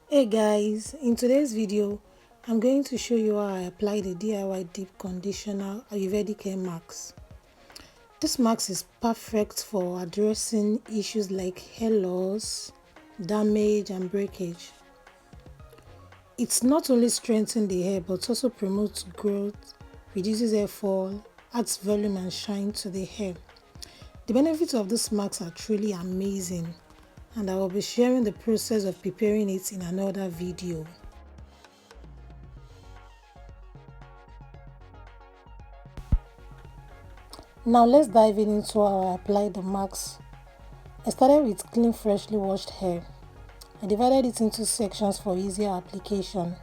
Hey guys, in today's video, I'm going to show you how I apply the DIY Deep Conditioner Ayurvedic hair mask. This mask is perfect for addressing issues like hair loss, damage and breakage. It's not only strengthens the hair but also promotes growth, reduces hair fall, adds volume and shine to the hair. The benefits of this mask are truly amazing, and I will be sharing the process of preparing it in another video. Now let's dive into how I apply the mask. I started with clean, freshly washed hair. I divided it into sections for easier application.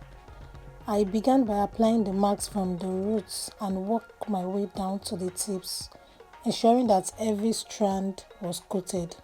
I began by applying the mask from the roots and worked my way down to the tips, ensuring that every strand was coated.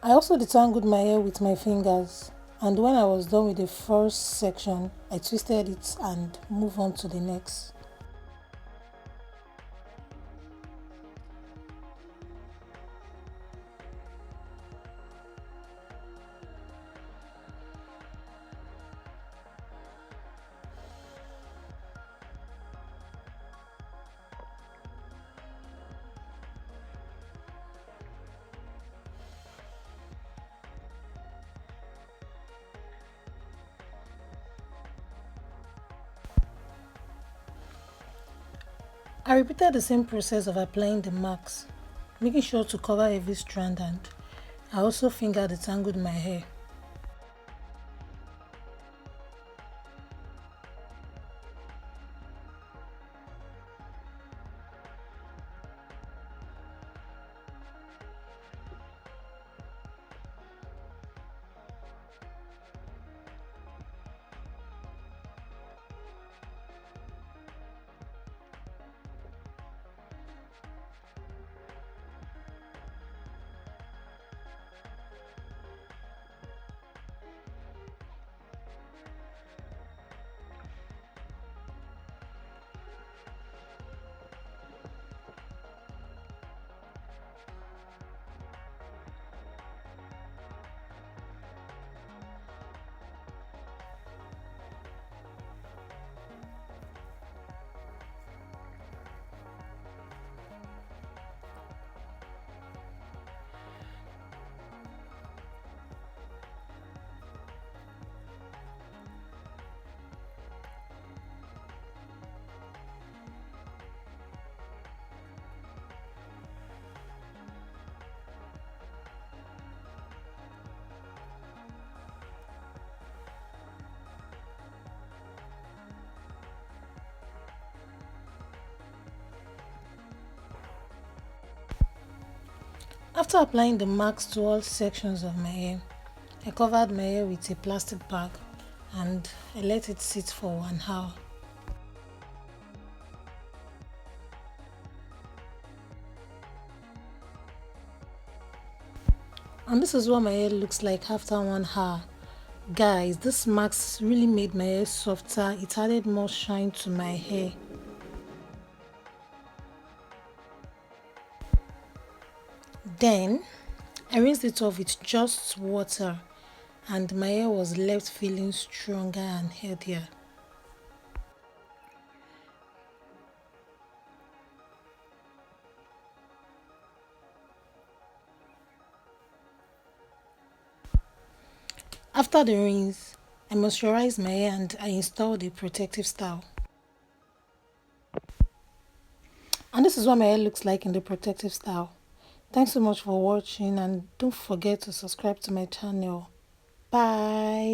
I also detangled my hair with my fingers, and when I was done with the first section, I twisted it and moved on to the next. I repeated the same process of applying the marks, making sure to cover every strand, and I also finger detangled my hair. After applying the marks to all sections of my hair, I covered my hair with a plastic bag and I let it sit for 1 hour. And this is what my hair looks like after 1 hour. Guys, this mask really made my hair softer. It added more shine to my hair. Then I rinsed it off with just water and my hair was left feeling stronger and healthier. After the rinse, I moisturized my hair and I installed a protective style. And this is what my hair looks like in the protective style. Thanks so much for watching, and don't forget to subscribe to my channel. Bye.